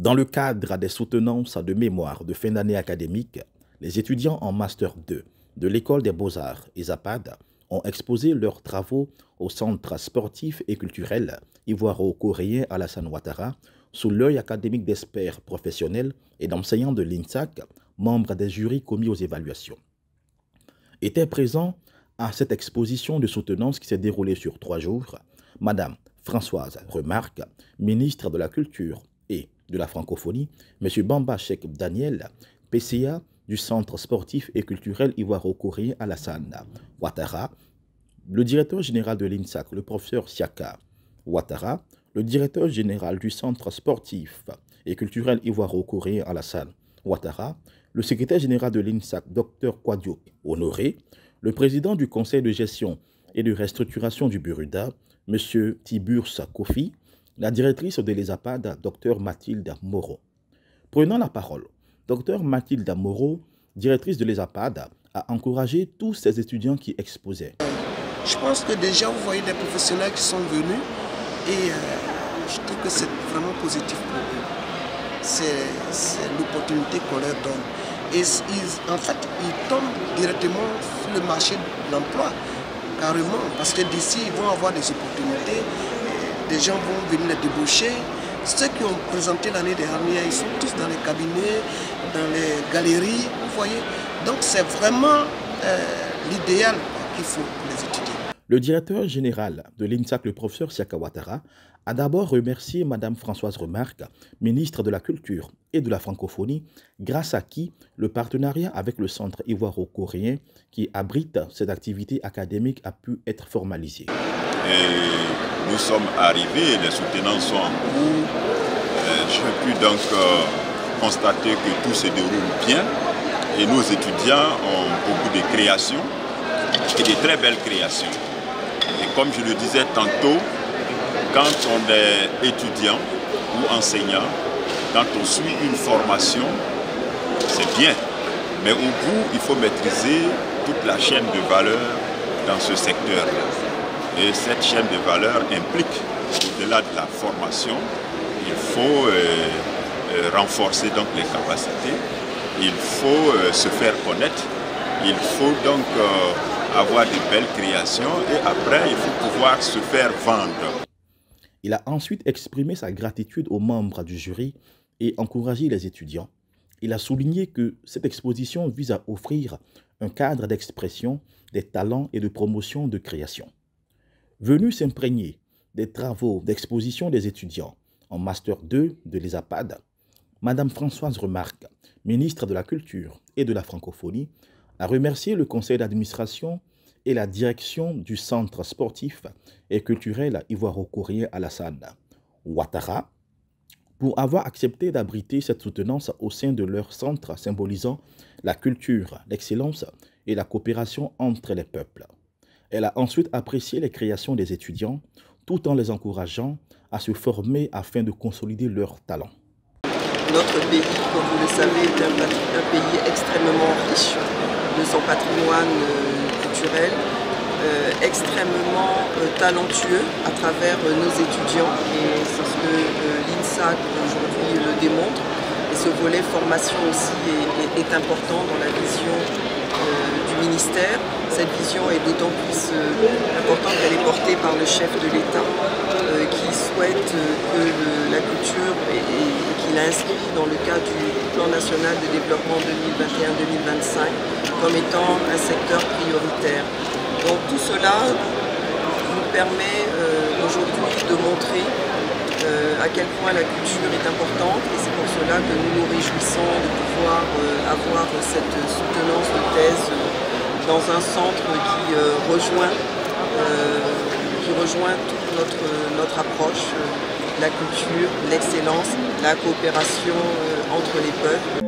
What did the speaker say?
Dans le cadre des soutenances de mémoire de fin d'année académique, les étudiants en Master 2 de l'École des Beaux-Arts (ESAPAD) ont exposé leurs travaux au Centre sportif et culturel ivoiro-coréen Alassane Ouattara sous l'œil académique d'experts professionnels et d'enseignants de l'INSAC, membres des jurys commis aux évaluations. Étaient présents à cette exposition de soutenance qui s'est déroulée sur 3 jours, Madame Françoise Remarque, ministre de la Culture et de la Francophonie, M. Bamba Cheikh Daniel, PCA du Centre sportif et culturel ivoiro-coréen Alassane Ouattara, le directeur général de l'INSAC, le professeur Siaka Ouattara, le directeur général du Centre sportif et culturel ivoiro-coréen Alassane Ouattara, le secrétaire général de l'INSAC, Dr Kouadio Honoré, le président du conseil de gestion et de restructuration du Buruda, M. Tiburce Kofi, la directrice de l'ESAPAD, Dr Mathilde Moreau. Prenant la parole, Dr Mathilde Moreau, directrice de l'ESAPAD, a encouragé tous ces étudiants qui exposaient. Je pense que déjà vous voyez des professionnels qui sont venus et je trouve que c'est vraiment positif pour eux. C'est l'opportunité qu'on leur donne. Et en fait, ils tombent directement sur le marché de l'emploi, carrément, parce que d'ici, ils vont avoir des opportunités, des gens vont venir les débaucher. Ceux qui ont présenté l'année dernière, ils sont tous dans les cabinets, dans les galeries, vous voyez. Donc c'est vraiment l'idéal qu'il faut pour les étudiants. Le directeur général de l'INSAC, le professeur Siaka Ouattara, a d'abord remercié Mme Françoise Remarque, ministre de la Culture et de la Francophonie, grâce à qui le partenariat avec le Centre ivoiro-coréen qui abrite cette activité académique a pu être formalisé. Et nous sommes arrivés, les soutenants sont en cours. J'ai pu donc constater que tout se déroule bien et nos étudiants ont beaucoup de créations et de très belles créations. Et comme je le disais tantôt, quand on est étudiant ou enseignant, quand on suit une formation, c'est bien. Mais au bout, il faut maîtriser toute la chaîne de valeur dans ce secteur-là. Et cette chaîne de valeur implique, au-delà de la formation, il faut renforcer donc les capacités, il faut se faire connaître, il faut donc avoir de belles créations et après il faut pouvoir se faire vendre. Il a ensuite exprimé sa gratitude aux membres du jury et encouragé les étudiants. Il a souligné que cette exposition vise à offrir un cadre d'expression des talents et de promotion de création. Venu s'imprégner des travaux d'exposition des étudiants en Master 2 de l'ESAPAD, Mme Françoise Remarque, ministre de la Culture et de la Francophonie, a remercié le conseil d'administration et la direction du Centre sportif et culturel ivoiro-coréen Alassane Ouattara pour avoir accepté d'abriter cette soutenance au sein de leur centre symbolisant la culture, l'excellence et la coopération entre les peuples. Elle a ensuite apprécié les créations des étudiants tout en les encourageant à se former afin de consolider leurs talents. Notre pays, comme vous le savez, est un pays extrêmement riche de son patrimoine culturel, extrêmement talentueux à travers nos étudiants. Et c'est ce que l'INSAC aujourd'hui le démontre. Et ce volet formation aussi est important dans la vision du ministère. Cette vision est d'autant plus importante qu'elle est portée par le chef de l'État qui souhaite que la culture et qu'il a inscrit dans le cadre du plan national de développement 2021-2025 comme étant un secteur prioritaire. Donc tout cela nous permet aujourd'hui de montrer à quel point la culture est importante et c'est pour cela que nous nous réjouissons de pouvoir avoir cette soutenance de thèse dans un centre qui rejoint toute notre approche, la culture, l'excellence, la coopération entre les peuples.